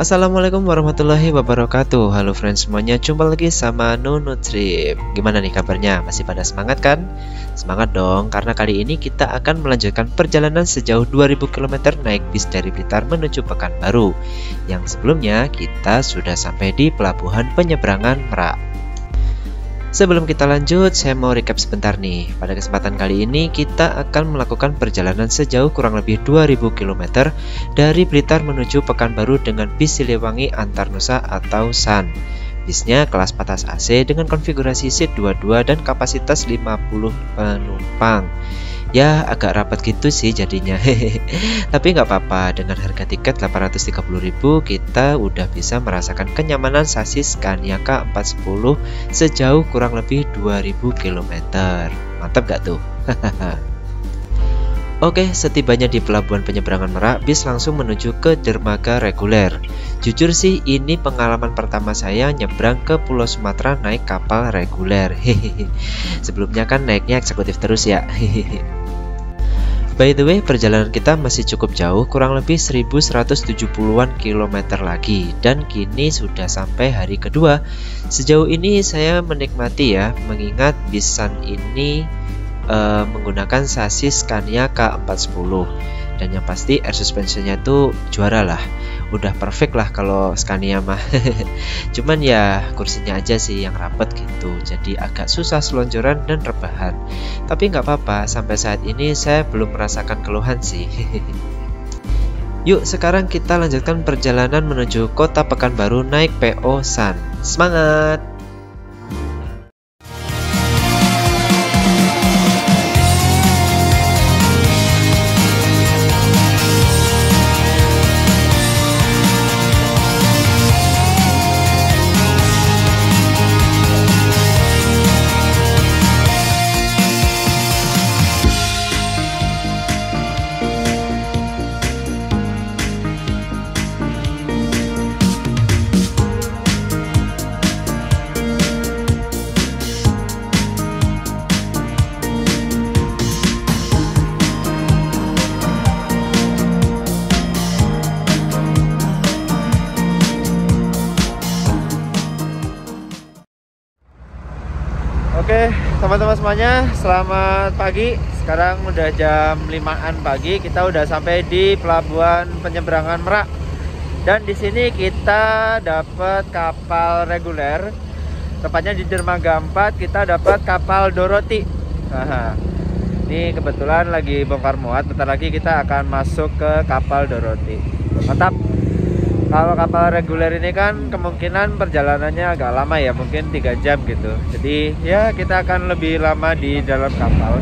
Assalamualaikum warahmatullahi wabarakatuh. Halo friends semuanya, jumpa lagi sama Nunu Trip. Gimana nih kabarnya? Masih pada semangat kan? Semangat dong, karena kali ini kita akan melanjutkan perjalanan sejauh 2000 km naik bis dari Blitar menuju Pekanbaru. Yang sebelumnya kita sudah sampai di Pelabuhan Penyeberangan Merak. Sebelum kita lanjut, saya mau recap sebentar nih. Pada kesempatan kali ini kita akan melakukan perjalanan sejauh kurang lebih 2000 km dari Blitar menuju Pekanbaru dengan bis Siliwangi Antarnusa atau SAN. Bisnya kelas patas AC dengan konfigurasi seat 22 dan kapasitas 50 penumpang. Ya agak rapat gitu sih jadinya. Tapi nggak apa-apa, dengan harga tiket 830.000 kita udah bisa merasakan kenyamanan sasis Scania K410 sejauh kurang lebih 2000 km. Mantap gak tuh? Oke, setibanya di Pelabuhan Penyeberangan Merak, bis langsung menuju ke dermaga reguler. Jujur sih, ini pengalaman pertama saya nyebrang ke Pulau Sumatera naik kapal reguler. Sebelumnya kan naiknya eksekutif terus ya. By the way, perjalanan kita masih cukup jauh, kurang lebih 1170-an kilometer lagi. Dan kini sudah sampai hari kedua. Sejauh ini saya menikmati ya, mengingat bis SAN ini menggunakan sasis Scania K410. Dan yang pasti air suspensionnya tuh juara lah. Udah perfect lah kalau Scania mah. Cuman ya kursinya aja sih yang rapet gitu, jadi agak susah selonjoran dan rebahan. Tapi nggak apa-apa, sampai saat ini saya belum merasakan keluhan sih. Yuk sekarang kita lanjutkan perjalanan menuju kota Pekanbaru naik PO SAN. Semangat! Oke teman-teman semuanya, selamat pagi. Sekarang udah jam 5-an pagi, kita udah sampai di Pelabuhan Penyeberangan Merak. Dan di sini kita dapat kapal reguler, tepatnya di dermaga 4 kita dapat kapal Dorothy. Ini kebetulan lagi bongkar muat, bentar lagi kita akan masuk ke kapal Dorothy. Mantap. Kalau kapal reguler ini kan kemungkinan perjalanannya agak lama ya, mungkin 3 jam gitu. Jadi ya kita akan lebih lama di dalam kapal.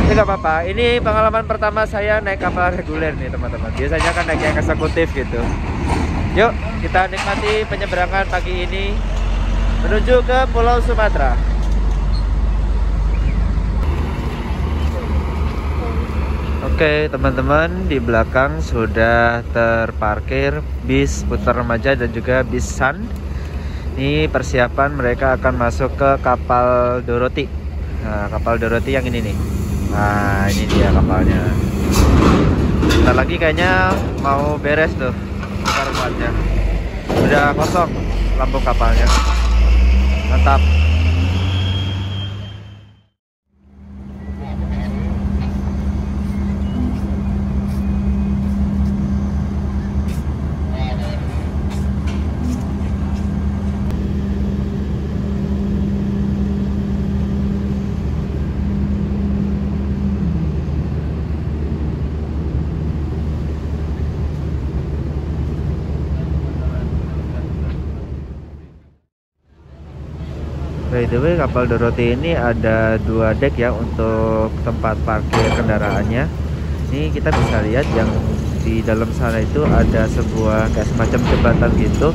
Ini gak apa-apa, ini pengalaman pertama saya naik kapal reguler nih teman-teman. Biasanya kan naik yang eksekutif gitu. Yuk kita nikmati penyeberangan pagi ini menuju ke Pulau Sumatera. Oke teman-teman, di belakang sudah terparkir bis putar remaja dan juga bis SAN. Ini persiapan mereka akan masuk ke kapal Dorothy. Nah, kapal Dorothy yang ini nih. Nah, ini dia kapalnya. Bentar lagi kayaknya mau beres tuh putar muatnya. Udah kosong lambung kapalnya. Mantap. By the way, kapal Dorothy ini ada 2 dek ya untuk tempat parkir kendaraannya. Ini kita bisa lihat yang di dalam sana itu ada sebuah kayak semacam jembatan gitu.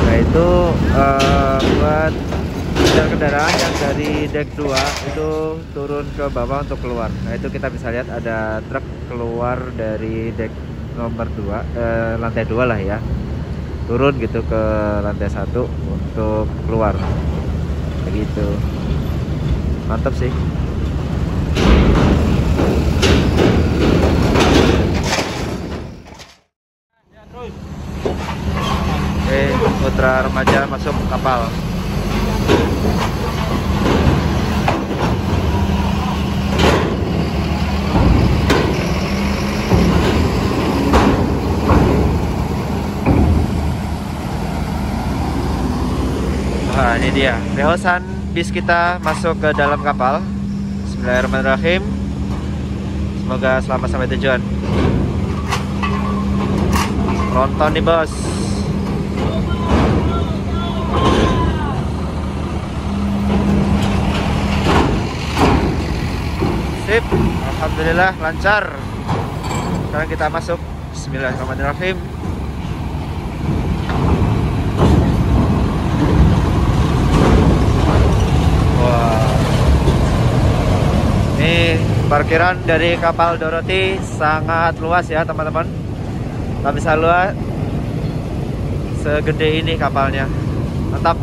Nah itu buat kendaraan yang dari dek 2 itu turun ke bawah untuk keluar. Nah itu kita bisa lihat ada truk keluar dari dek nomor 2, lantai 2 lah ya. Turun gitu ke lantai 1 untuk keluar. Begitu, mantap sih. Ya, terus. Putra Remaja masuk kapal. Nah, ini dia reosan bis kita masuk ke dalam kapal. Bismillahirrahmanirrahim. Semoga selamat sampai tujuan. Nonton nih bos. Sip, alhamdulillah lancar. Sekarang kita masuk. Bismillahirrahmanirrahim. Wah, ini parkiran dari kapal Dorothy sangat luas ya teman-teman. Tak bisa luas segede ini kapalnya. Mantap.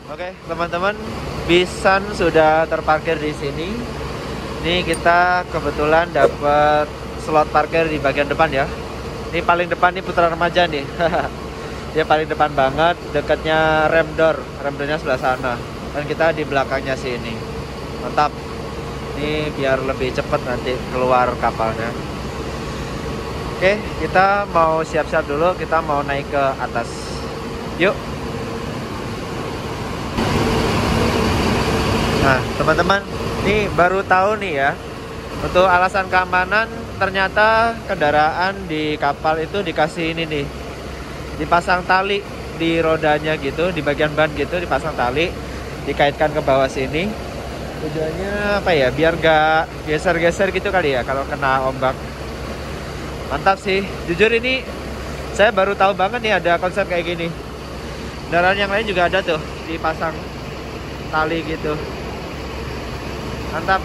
Oke teman-teman, bisan sudah terparkir di sini. Ini kita kebetulan dapat slot parkir di bagian depan ya. Ini paling depan nih Putra Remaja nih. Dia paling depan banget, dekatnya rem doornya sebelah sana. Dan kita di belakangnya sini. Mantap. Ini biar lebih cepat nanti keluar kapalnya. Oke, kita mau siap-siap dulu. Kita mau naik ke atas. Yuk. Nah, teman-teman, ini baru tahu nih ya. Untuk alasan keamanan, ternyata kendaraan di kapal itu dikasih ini nih. Dipasang tali di rodanya gitu, di bagian ban gitu dipasang tali, dikaitkan ke bawah sini. Tujuannya apa ya? Biar gak geser-geser gitu kali ya kalau kena ombak. Mantap sih. Jujur ini saya baru tahu banget nih ada konsep kayak gini. Kendaraan yang lain juga ada tuh dipasang tali gitu. Mantap.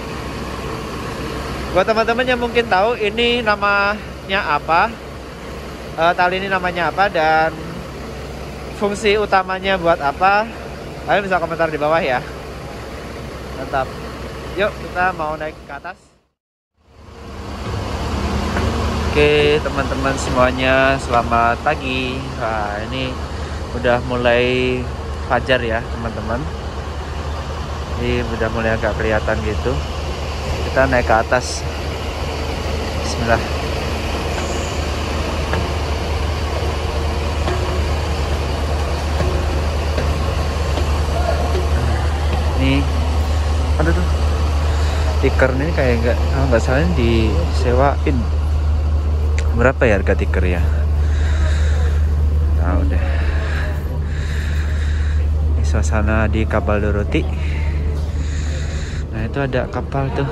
Buat teman-teman yang mungkin tahu ini namanya apa, tali ini namanya apa dan fungsi utamanya buat apa, kalian bisa komentar di bawah ya. Mantap. Yuk kita mau naik ke atas. Oke teman-teman semuanya, selamat pagi. Nah ini udah mulai fajar ya teman-teman. Ini udah mulai agak kelihatan gitu. Kita naik ke atas. Bismillah. Ini ada tuh tiker ini kayak nggak salah disewain. Berapa ya harga tiker ya? Nah udah. Ini suasana di kapal Dorothy. Nah itu ada kapal tuh.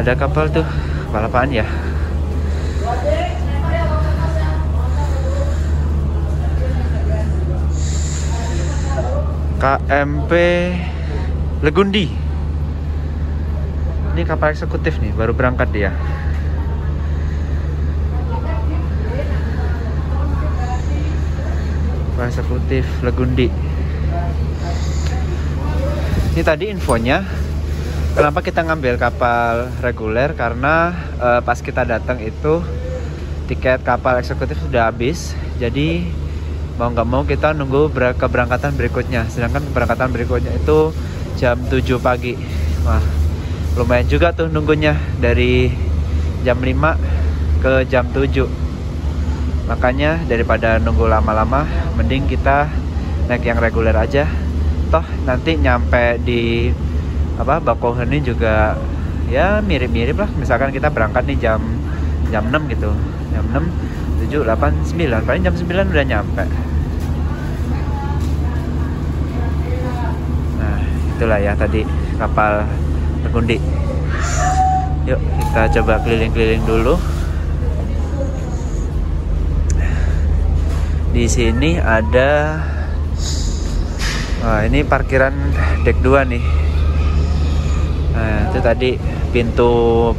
Ada kapal tuh. Kapal apaan ya? KMP Legundi. Ini kapal eksekutif nih, baru berangkat dia. Kapal eksekutif Legundi. Ini tadi infonya. Kenapa kita ngambil kapal reguler? Karena pas kita datang itu tiket kapal eksekutif sudah habis. Jadi mau nggak mau kita nunggu keberangkatan berikutnya. Sedangkan keberangkatan berikutnya itu jam 7 pagi. Wah, lumayan juga tuh nunggunya dari jam 5 ke jam 7. Makanya daripada nunggu lama-lama, mending kita naik yang reguler aja. Toh nanti nyampe di Bakauheni juga ya mirip-mirip lah. Misalkan kita berangkat nih jam 6 gitu. Jam 6, 7, 8, 9. Paling jam 9 udah nyampe. Nah, itulah ya tadi kapal Legundi. Yuk kita coba keliling-keliling dulu. Di sini ada, wah ini parkiran deck 2 nih. Nah itu tadi pintu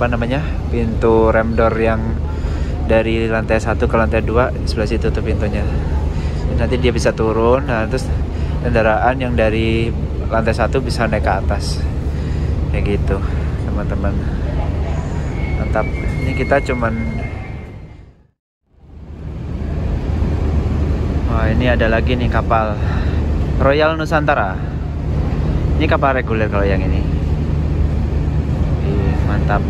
pintu rem door yang dari lantai 1 ke lantai 2 sebelah situ tuh pintunya. Nanti dia bisa turun. Nah terus kendaraan yang dari lantai 1 bisa naik ke atas kayak gitu teman-teman. Mantap. Ini kita cuman ini ada lagi nih kapal Royal Nusantara. Ini kapal reguler kalau yang ini. Mantap.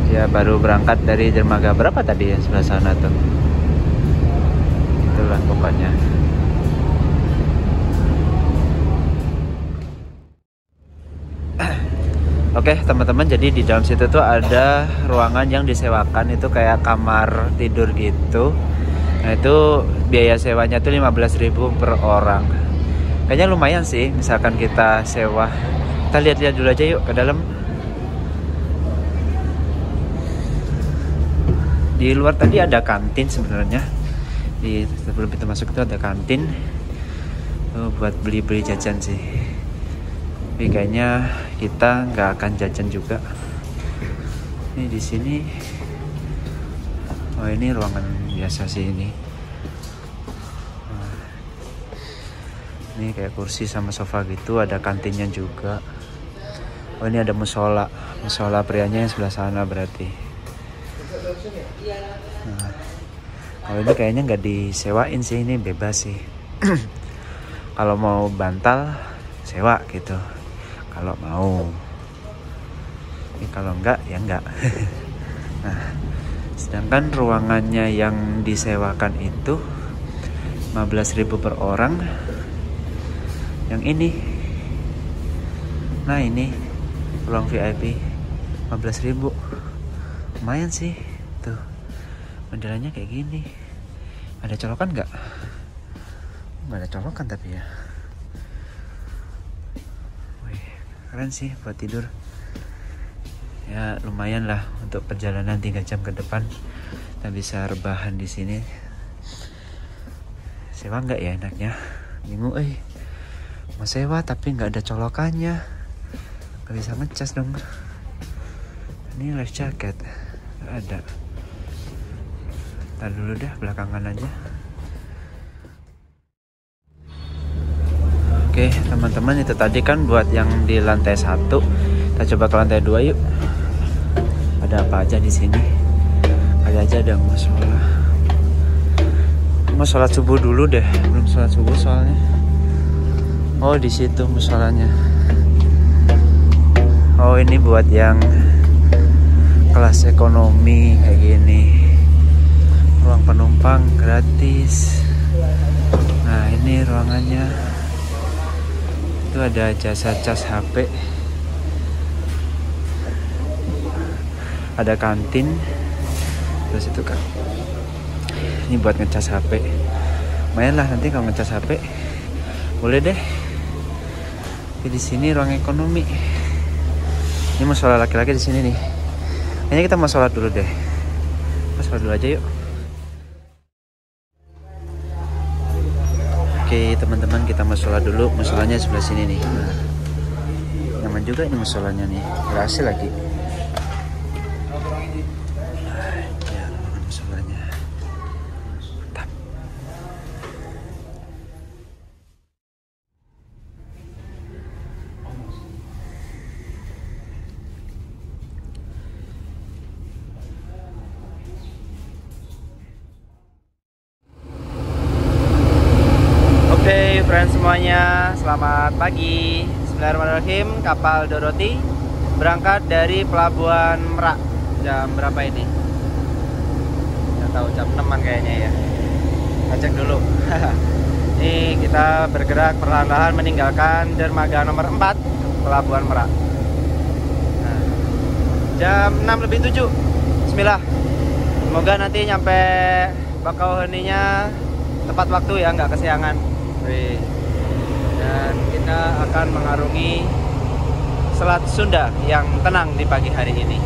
Dia baru berangkat dari dermaga berapa tadi ya, sebelah sana tuh. Itulah pokoknya. Oke teman-teman, jadi di dalam situ tuh ada ruangan yang disewakan, itu kayak kamar tidur gitu. Nah itu biaya sewanya tuh 15.000 per orang. Kayaknya lumayan sih misalkan kita sewa. Kita lihat-lihat dulu aja yuk ke dalam. Di luar tadi ada kantin sebenarnya. Di sebelum kita masuk itu ada kantin. Buat beli-beli jajan sih. Tapi kayaknya kita nggak akan jajan juga. Ini di sini. Oh ini ruangan biasa sih ini. Ini kayak kursi sama sofa gitu, ada kantinnya juga. Oh ini ada musola, musola prianya yang sebelah sana berarti. Nah, kalau ini kayaknya nggak disewain sih, ini bebas sih. Kalau mau bantal sewa gitu. Kalau mau. Ini kalau enggak ya enggak. Nah, sedangkan ruangannya yang disewakan itu 15.000 per orang. Yang ini, nah ini ruang VIP 15.000, lumayan sih tuh, modelannya kayak gini. Ada colokan nggak? Nggak ada colokan tapi ya. Wih, keren sih buat tidur. Ya lumayan lah untuk perjalanan 3 jam ke depan. Kita bisa rebahan di sini. Sewa nggak ya enaknya? Bingung mau sewa tapi nggak ada colokannya, nggak bisa ngecas dong. Ini life jacket nggak ada. Ntar dulu deh, belakangan aja. Oke teman-teman, itu tadi kan buat yang di lantai 1. Kita coba ke lantai 2 yuk. Ada apa aja di sini? Ada aja, ada musola. Mau sholat subuh dulu deh, belum sholat subuh soalnya. Oh di situ musolanya. Oh ini buat yang kelas ekonomi kayak gini. Ruang penumpang gratis. Nah ini ruangannya. Itu ada jasa cas HP. Ada kantin. Terus itu kan. Ini buat ngecas HP. Lumayan lah nanti kalau ngecas HP. Boleh deh. Di sini ruang ekonomi. Ini mau sholat laki-laki di sini nih. Kayaknya kita mau sholat dulu deh. Kita sholat dulu aja yuk. Oke teman-teman, kita mau sholat dulu. Musolanya sebelah sini nih. Nah, nyaman juga ini musolanya nih. Berhasil lagi. Ya, musolanya. Mantap. Friends semuanya, selamat pagi. Bismillahirrahmanirrahim. Kapal Dorothy berangkat dari Pelabuhan Merak. Jam berapa ini? Nggak tahu, jam 6-an kayaknya ya. Ngecek dulu. Ini kita bergerak perlahan-lahan meninggalkan dermaga nomor 4 Pelabuhan Merak. Nah, jam 6:07. Bismillah. Semoga nanti nyampe Bakauheninya tepat waktu ya, nggak kesiangan. Dan kita akan mengarungi Selat Sunda yang tenang di pagi hari ini.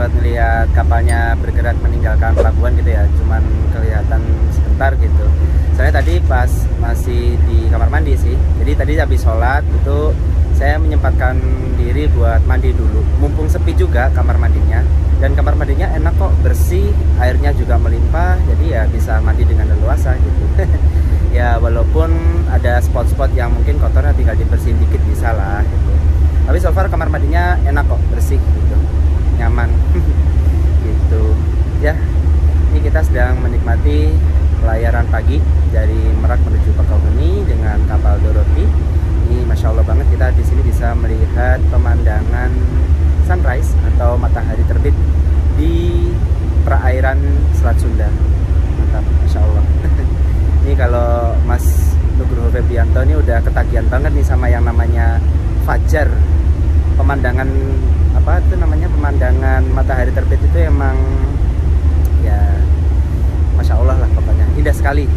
sempat melihat kapalnya bergerak meninggalkan pelabuhan gitu ya, cuman kelihatan sebentar gitu. Soalnya tadi pas masih di kamar mandi sih, jadi tadi habis sholat itu saya menyempatkan diri buat mandi dulu, mumpung sepi juga kamar mandinya, dan kamar mandinya enak kok, bersih, airnya juga melimpah, jadi ya bisa mandi dengan leluasa gitu. Ya walaupun ada spot-spot yang mungkin kotornya tinggal dibersihin dikit bisa lah gitu. Tapi so far kamar mandinya enak kok, bersih gitu, nyaman. Gitu ya. Ini kita sedang menikmati pelayaran pagi dari Merak menuju Bakauheni dengan kapal Dorothy. Ini masya Allah banget, kita di sini bisa melihat pemandangan sunrise atau matahari terbit di perairan Selat Sunda. Mantap, masya Allah. Ini kalau Mas Nugroho Febrianto ini udah ketagihan banget nih sama yang namanya fajar. Pemandangan apa itu namanya, pemandangan matahari terbit itu emang ya masya Allah lah, pokoknya indah sekali.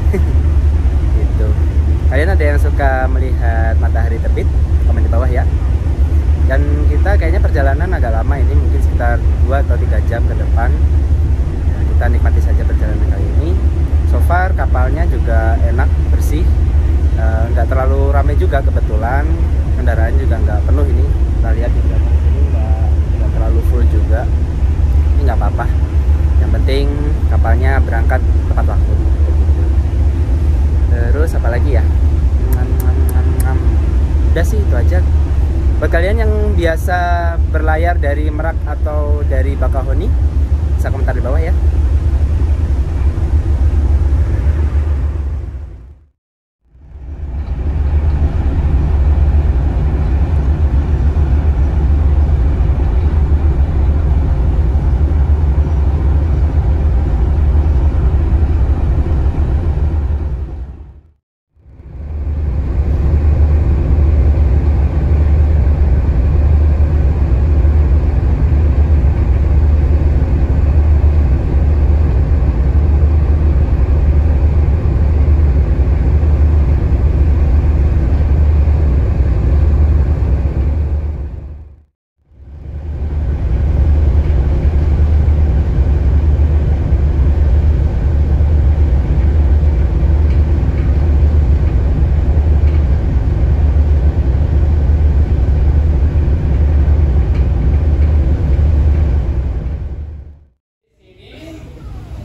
Gitu. Kalian ada yang suka melihat matahari terbit? Komen di bawah ya. Dan kita kayaknya perjalanan agak lama ini, mungkin sekitar 2 atau 3 jam ke depan. Nah, kita nikmati saja perjalanan kali ini. So far kapalnya juga enak, bersih, nggak terlalu ramai juga, kebetulan kendaraan juga nggak penuh ini. Kita lihat di belakang sini nggak terlalu full juga. Ini nggak apa-apa. Yang penting kapalnya berangkat tepat waktu. Terus apa lagi ya? Udah sih itu aja. Buat kalian yang biasa berlayar dari Merak atau dari Bakauheni, bisa komentar di bawah ya.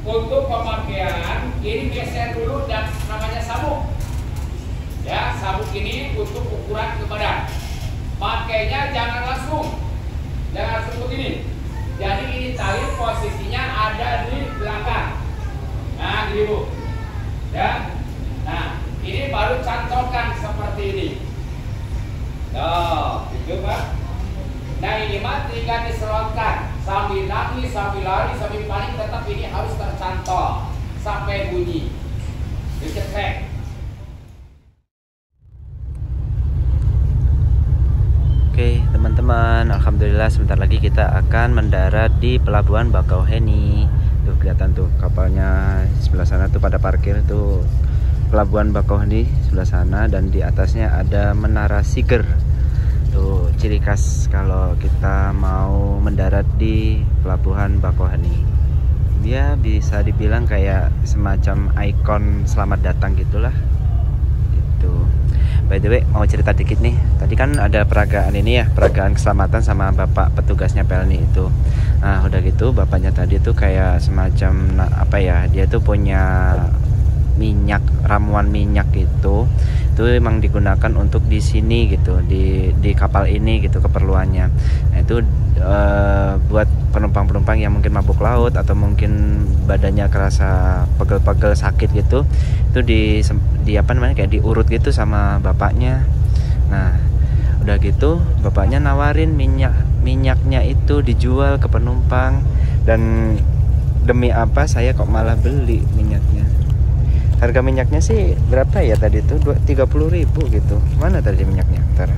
Untuk pemakaian ini geser dulu dan namanya sabuk. Ya, sabuk ini untuk ukuran ke badan. Pakainya jangan langsung begini. Jadi ini tali posisinya ada di belakang. Nah, gini Bu. Ya. Nah, ini baru cantolkan seperti ini. Tuh, gitu Pak. Nah, ini mah tinggal diselotkan. Sambil nangis, sambil lari, sambil panik, tetap ini harus tercantol sampai bunyi. Dicetek. Oke teman-teman, alhamdulillah sebentar lagi kita akan mendarat di pelabuhan Bakauheni. Tuh kelihatan tuh kapalnya sebelah sana tuh pada parkir tuh. Pelabuhan Bakauheni sebelah sana, dan di atasnya ada menara Siger. Tuh ciri khas kalau kita mau mendarat di pelabuhan Bakauheni. Dia bisa dibilang kayak semacam ikon selamat datang gitulah. Gitu. By the way, mau cerita dikit nih. Tadi kan ada peragaan ini ya, peragaan keselamatan sama bapak petugasnya Pelni itu. Nah, udah gitu bapaknya tadi tuh kayak semacam apa ya? Dia tuh punya minyak, ramuan minyak gitu. Itu emang digunakan untuk di sini gitu, di kapal ini gitu keperluannya. Nah, itu buat penumpang-penumpang yang mungkin mabuk laut atau mungkin badannya kerasa pegel-pegel sakit gitu, itu di apa namanya kayak diurut gitu sama bapaknya. Nah, udah gitu bapaknya nawarin minyaknya itu dijual ke penumpang, dan demi apa saya kok malah beli minyaknya. Harga minyaknya sih berapa ya tadi tuh? 30.000 gitu. Mana tadi minyaknya? Ntar.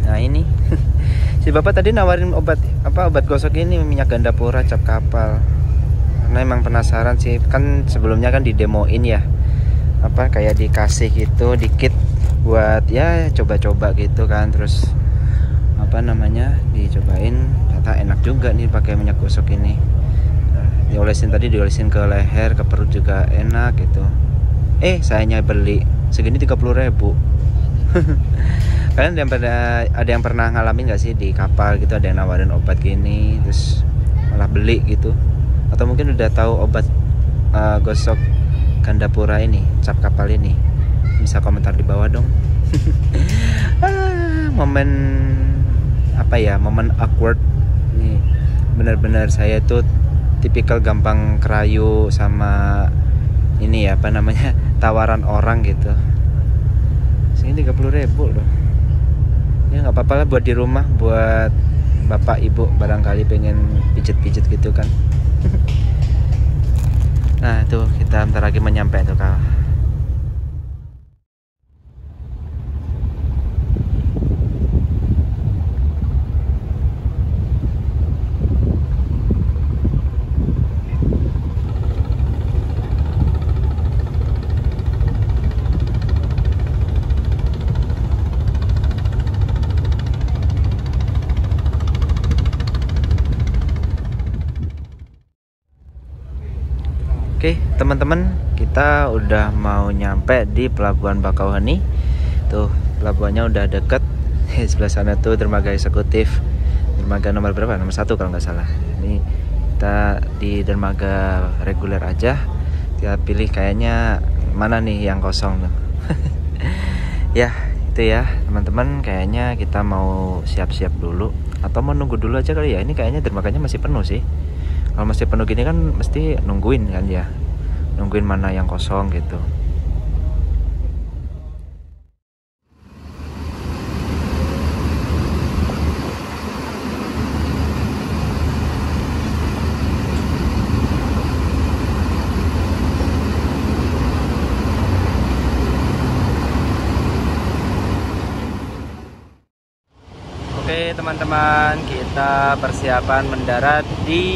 Nah ini si bapak tadi nawarin obat gosok ini, minyak gandapura cap kapal. Karena emang penasaran sih, kan sebelumnya kan didemoin ya, apa kayak dikasih gitu dikit buat ya coba-coba gitu kan. Terus apa namanya, dicobain, ternyata enak juga nih pakai minyak gosok ini. Diolesin ke leher, ke perut juga enak gitu. Sayanya beli segini 30.000. Kalian ada yang pernah ngalamin nggak sih di kapal gitu, ada yang nawarin obat gini terus malah beli gitu? Atau mungkin udah tahu obat gosok Gandapura ini, cap kapal ini? Bisa komentar di bawah dong. Momen awkward nih, benar-benar saya tuh tipikal gampang kerayu sama ini ya, tawaran orang gitu. Segini 30.000 loh. Ya nggak apa-apa lah buat di rumah, buat bapak ibu barangkali pengen pijet-pijet gitu kan. Nah tuh kita ntar lagi menyampai tuh kal. Oke teman-teman, kita udah mau nyampe di Pelabuhan Bakauheni. Tuh pelabuhannya udah deket. Sebelah sana tuh dermaga eksekutif, dermaga nomor berapa? Nomor 1 kalau nggak salah. Ini kita di dermaga reguler aja. Kita pilih kayaknya mana nih yang kosong tuh. Ya itu ya teman-teman, kayaknya kita mau siap-siap dulu atau mau nunggu dulu aja kali ya. Ini kayaknya dermaganya masih penuh sih. Kalau masih penuh gini kan mesti nungguin kan ya, nungguin mana yang kosong gitu. Oke teman-teman, kita persiapan mendarat di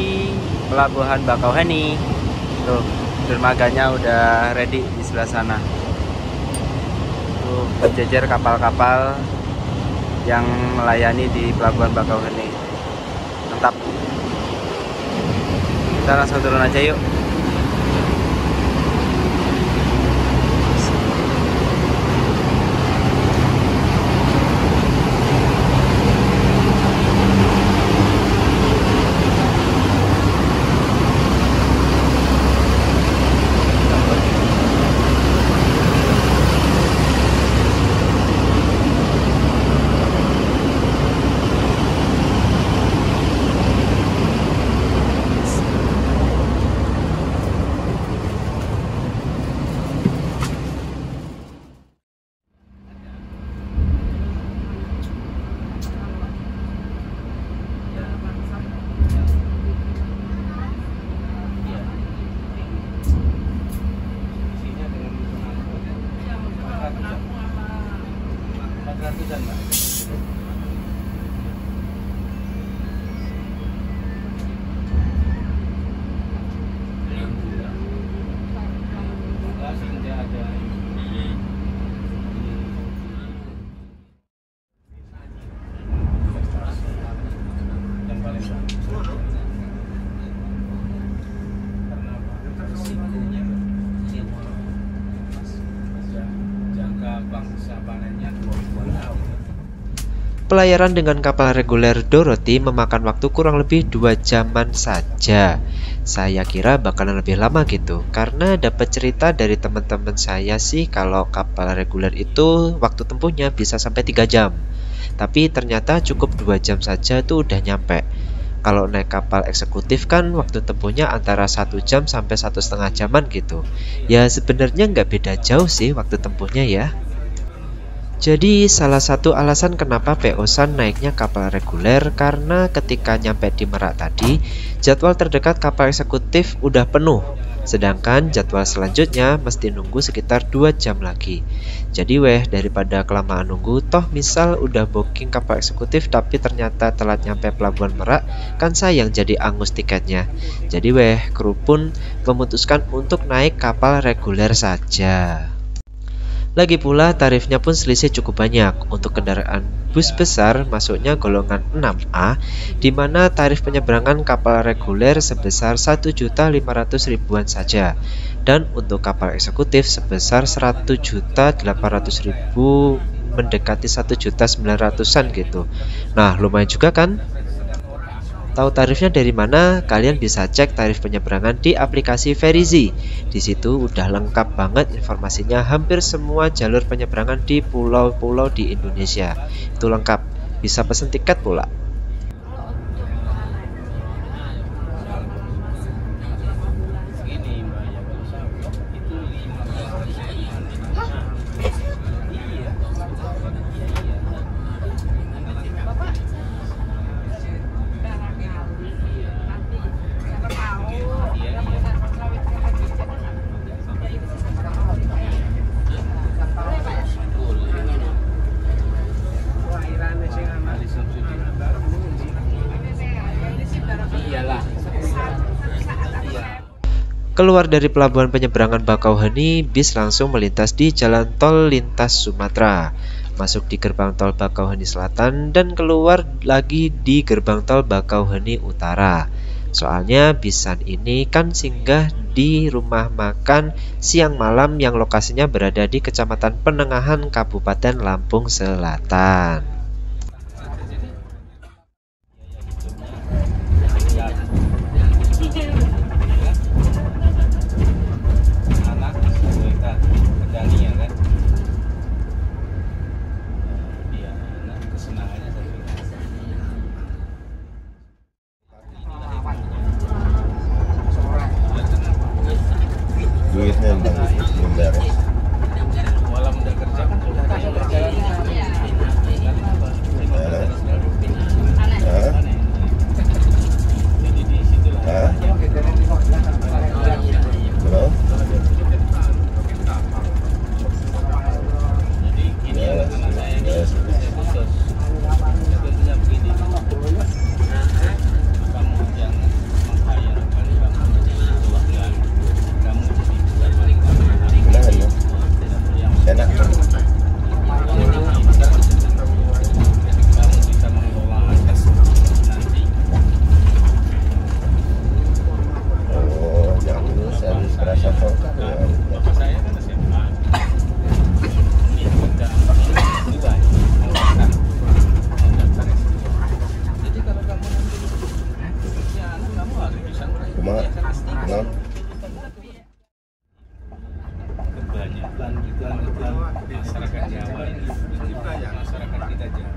Pelabuhan Bakauheni. Tuh dermaganya udah ready di sebelah sana. Tuh berjejer kapal-kapal yang melayani di Pelabuhan Bakauheni. Mantap. Kita langsung turun aja yuk. Pelayaran dengan kapal reguler Dorothy memakan waktu kurang lebih 2 jaman saja. Saya kira bakalan lebih lama gitu, karena dapat cerita dari teman-teman saya sih kalau kapal reguler itu waktu tempuhnya bisa sampai 3 jam. Tapi ternyata cukup 2 jam saja tuh udah nyampe. Kalau naik kapal eksekutif kan waktu tempuhnya antara 1 jam sampai 1,5 jaman gitu. Ya sebenarnya nggak beda jauh sih waktu tempuhnya ya. Jadi salah satu alasan kenapa PO San naiknya kapal reguler karena ketika nyampe di Merak tadi, jadwal terdekat kapal eksekutif udah penuh. Sedangkan jadwal selanjutnya mesti nunggu sekitar 2 jam lagi. Jadi daripada kelamaan nunggu, toh misal udah booking kapal eksekutif tapi ternyata telat nyampe Pelabuhan Merak, kan sayang jadi angus tiketnya. Jadi kru pun memutuskan untuk naik kapal reguler saja. Lagi pula tarifnya pun selisih cukup banyak. Untuk kendaraan bus besar masuknya golongan 6A, di mana tarif penyeberangan kapal reguler sebesar 1.500.000-an saja, dan untuk kapal eksekutif sebesar 100.800.000 mendekati 1.900.000-an gitu. Nah, lumayan juga kan? Tahu tarifnya dari mana? Kalian bisa cek tarif penyeberangan di aplikasi Verizi. Di situ udah lengkap banget informasinya, hampir semua jalur penyeberangan di pulau-pulau di Indonesia. Itu lengkap. Bisa pesen tiket pula. Keluar dari pelabuhan penyeberangan Bakauheni, bis langsung melintas di jalan tol lintas Sumatera, masuk di gerbang tol Bakauheni Selatan dan keluar lagi di gerbang tol Bakauheni Utara. Soalnya bisan ini kan singgah di rumah makan siang malam yang lokasinya berada di Kecamatan Penengahan, Kabupaten Lampung Selatan. Duitnya belum beres. Malam udah kerja kan udah berjalan. Kebanyakan masyarakat Jawa ini, masyarakat kita Jawa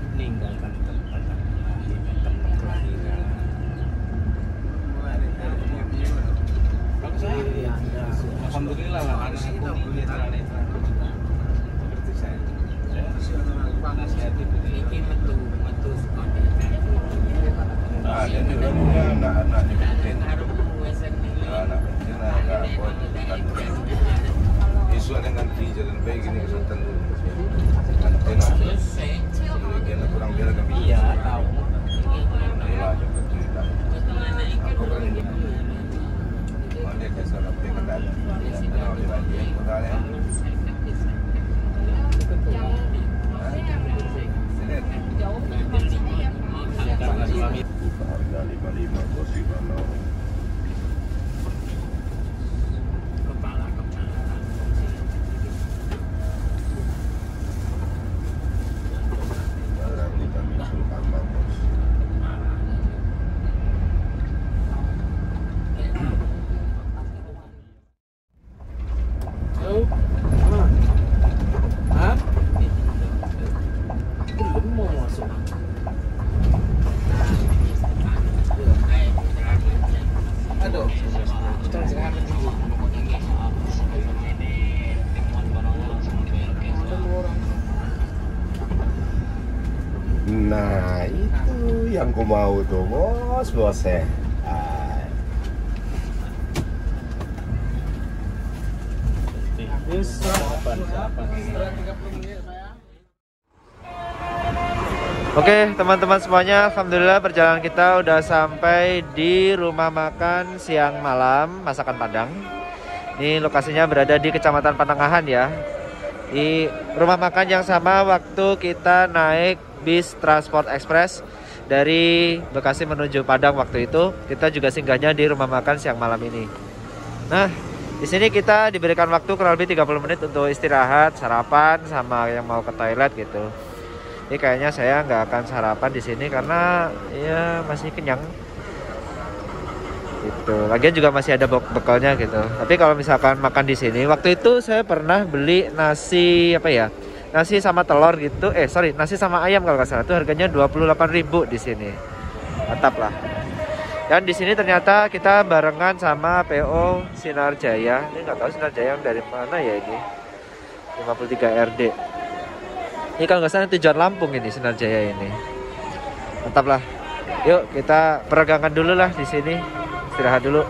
ini enggak meninggalkan saudara, meninggalkan tempat kelahiran. Alhamdulillah lah anak ini netra-netra seperti saya. Nasihati ini metu Ada juga punya anak-anak di penting. Anak penting agak kuat kan. Isu ada ganti jalan baik ini kesehatan dulu. Nanti nak kurang biar kami. Iya tahu. Iya dapat cerita. Aku kan ini. Ada kisah lebih kenal. Kenal di bagian kotanya. Harga 55 kursi mana? Barang ni kami sulkan bagus. Belum mau masuk. Aduh, kita jangan tinggi. Nah itu yang ku mau tuh bos ya. Habis 8 30 menit saya. Oke teman-teman semuanya, alhamdulillah perjalanan kita udah sampai di rumah makan siang malam masakan Padang. Ini lokasinya berada di Kecamatan Panangahan ya. Di rumah makan yang sama waktu kita naik bis Transport Express dari Bekasi menuju Padang waktu itu, kita juga singgahnya di rumah makan siang malam ini. Nah, di sini kita diberikan waktu kurang lebih 30 menit untuk istirahat, sarapan, sama yang mau ke toilet gitu. Ini kayaknya saya nggak akan sarapan di sini karena ya masih kenyang. Gitu. Lagian juga masih ada bekalnya gitu. Tapi kalau misalkan makan di sini, waktu itu saya pernah beli nasi apa ya? Nasi sama telur gitu. Nasi sama ayam kalau nggak salah. Itu harganya 28.000 di sini. Mantap lah. Dan di sini ternyata kita barengan sama PO Sinar Jaya. Ini nggak tahu Sinar Jaya yang dari mana ya ini. 53 RD. Ini kalau nggak salah tujuan Lampung ini Sinar Jaya ini. Mantap lah. Yuk kita peregangan dulu lah di sini. Istirahat dulu.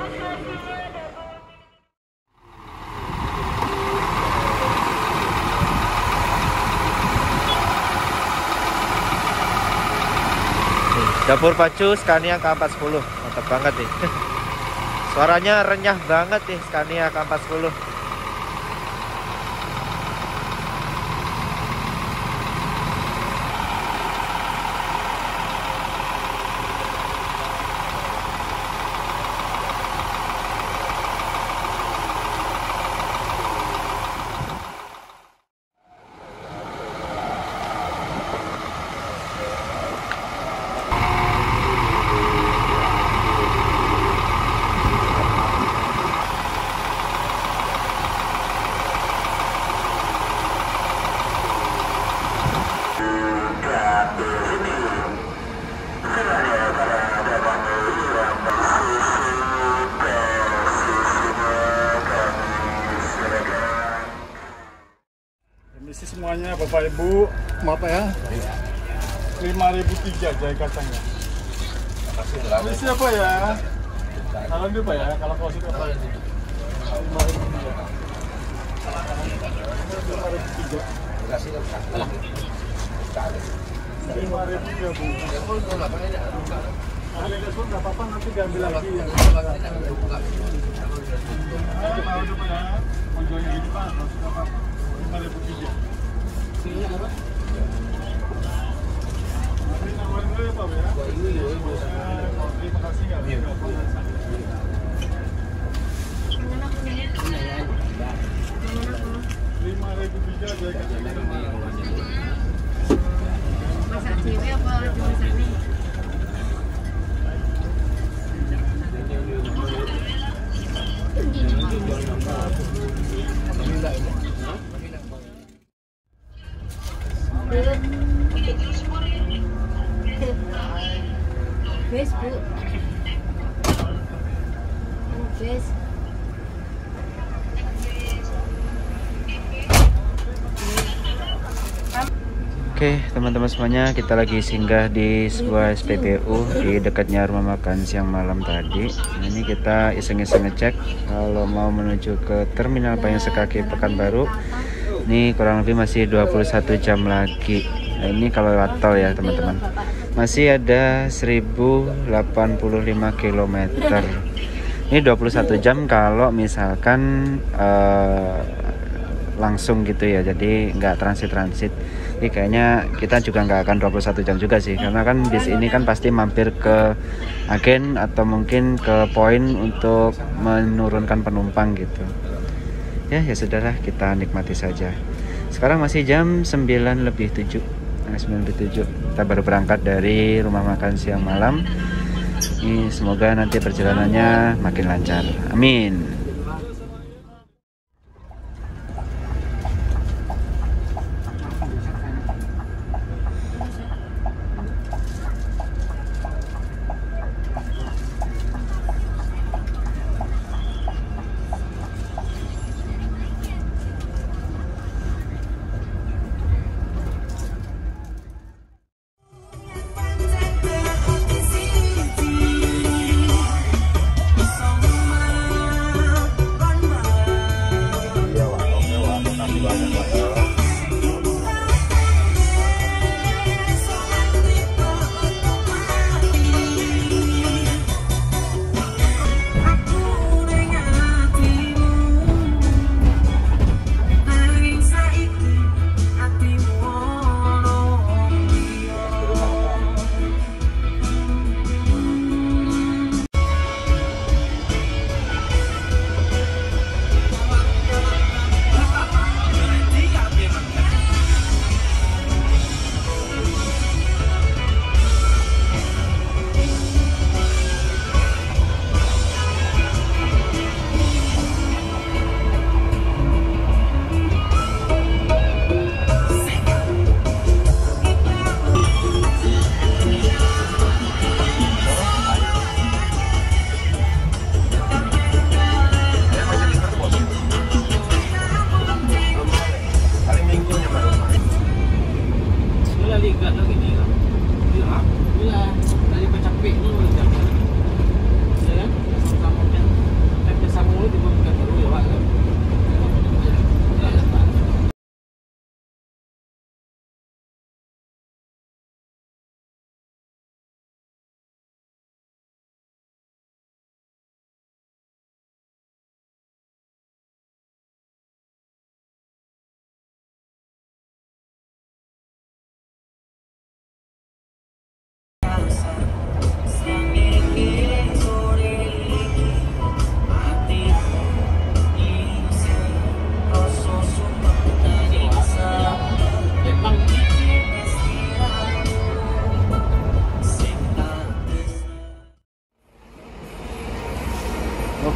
Dapur pacu Scania K40. Mantap banget nih. Suaranya renyah banget nih Scania K40. Permisi semuanya Bapak Ibu, maaf ya. 5.003 jahe kacangnya. Permisi apa ya? Salam dulu Pak ya, kalau kau suka Pak. 5.003. Kalau nggak apa-apa nanti diambil lagi ya. Mau coba ya, mau jualnya gitu Pak, kalau suka Pak. 5.003. Sini apa? Nanti nawarin dulu ya Pak ya. Terima kasih ya. Masak cewek apa cuma sana? Bes Bu. Bes. Oke teman-teman semuanya, kita lagi singgah di sebuah SPBU di dekatnya rumah makan siang malam tadi. Ini kita iseng-iseng ngecek kalau mau menuju ke Terminal Payung Sekaki Pekanbaru. Ini kurang lebih masih 21 jam lagi. Nah, ini kalau lewat tol ya teman-teman. Masih ada 1085 km. Ini 21 jam kalau misalkan langsung gitu ya, jadi nggak transit. Jadi kayaknya kita juga nggak akan 21 jam juga sih, karena kan bis ini kan pasti mampir ke agen atau mungkin ke poin untuk menurunkan penumpang gitu. Ya sudahlah, kita nikmati saja. Sekarang masih jam 9:07. Kita baru berangkat dari rumah makan siang malam. Ini semoga nanti perjalanannya makin lancar. Amin.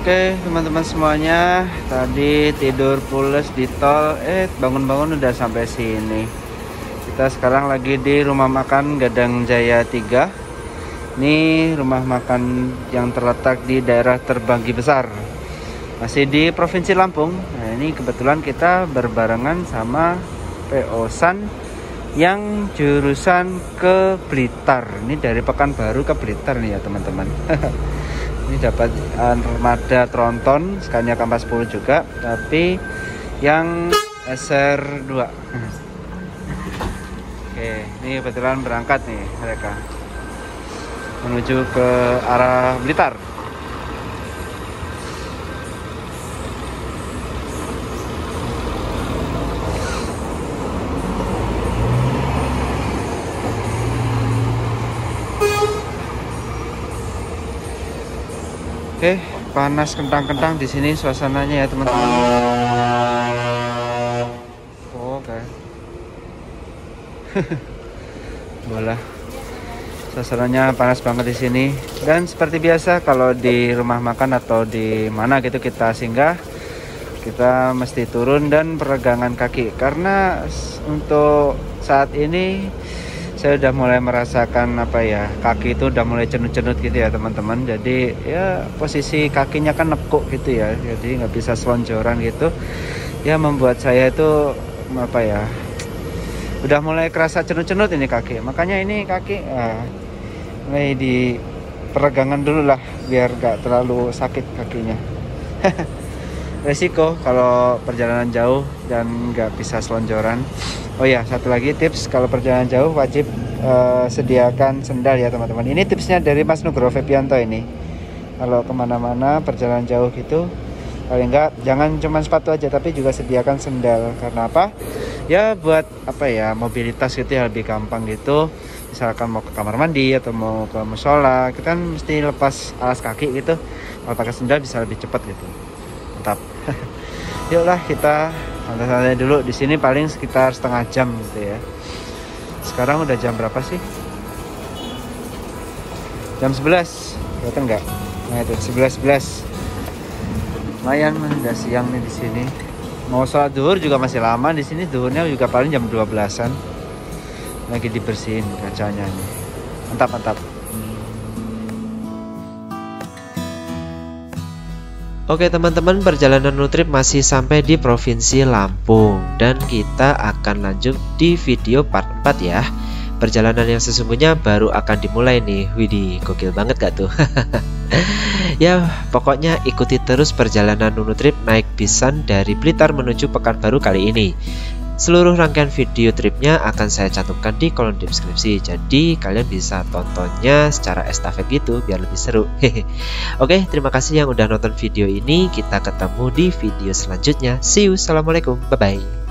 Oke teman-teman semuanya, tadi tidur pules di tol, bangun-bangun udah sampai sini. Kita sekarang lagi di rumah makan Gadang Jaya 3. Ini rumah makan yang terletak di daerah Terbanggi Besar, masih di Provinsi Lampung. Nah ini kebetulan kita berbarengan sama PO San yang jurusan ke Blitar. Ini dari Pekanbaru ke Blitar nih ya teman-teman. Ini dapat armada tronton Scania Kampas 10 juga, tapi yang SR2. Oke, ini kebetulan berangkat nih mereka menuju ke arah Blitar. Oke, panas kentang-kentang di sini suasananya ya teman-teman. Oke. Bola. Suasananya panas banget di sini. Dan seperti biasa kalau di rumah makan atau di mana gitu kita singgah, kita mesti turun dan peregangan kaki karena untuk saat ini saya udah mulai merasakan kaki itu udah mulai cenut-cenut gitu ya teman-teman. Jadi ya posisi kakinya kan nekuk gitu ya, jadi nggak bisa selonjoran gitu ya, membuat saya itu udah mulai kerasa cenut-cenut ini kaki. Makanya ini kaki mulai di peregangan dulu lah biar nggak terlalu sakit kakinya. Resiko kalau perjalanan jauh dan nggak bisa selonjoran. Oh ya, satu lagi tips kalau perjalanan jauh wajib sediakan sendal ya teman-teman. Ini tipsnya dari Mas Nugroho Febianto ini. Kalau kemana-mana perjalanan jauh gitu, paling enggak jangan cuma sepatu aja, tapi juga sediakan sendal. Karena apa? Ya buat mobilitas gitu ya, lebih gampang gitu. Misalkan mau ke kamar mandi atau mau ke musola, kita kan mesti lepas alas kaki gitu. Kalau pakai sendal bisa lebih cepat gitu. Mantap. Yuklah kita santai-santai dulu di sini, paling sekitar setengah jam gitu ya. Sekarang udah jam berapa sih? Jam 11. Kelihatan nggak? Nah itu 11. Lumayan udah siang nih di sini. Mau sholat zuhur juga masih lama di sini. Zuhurnya juga paling jam 12-an. Lagi dibersihin kacanya nih. Mantap. Oke teman-teman, perjalanan Nutrip masih sampai di Provinsi Lampung dan kita akan lanjut di video part 4 ya. Perjalanan yang sesungguhnya baru akan dimulai nih. Widih, gokil banget gak tuh? Ya pokoknya ikuti terus perjalanan Nutrip naik bisan dari Blitar menuju Pekanbaru kali ini. Seluruh rangkaian video tripnya akan saya cantumkan di kolom deskripsi, jadi kalian bisa tontonnya secara estafet gitu biar lebih seru. Oke, terima kasih yang udah nonton video ini. Kita ketemu di video selanjutnya. See you, assalamualaikum, bye bye.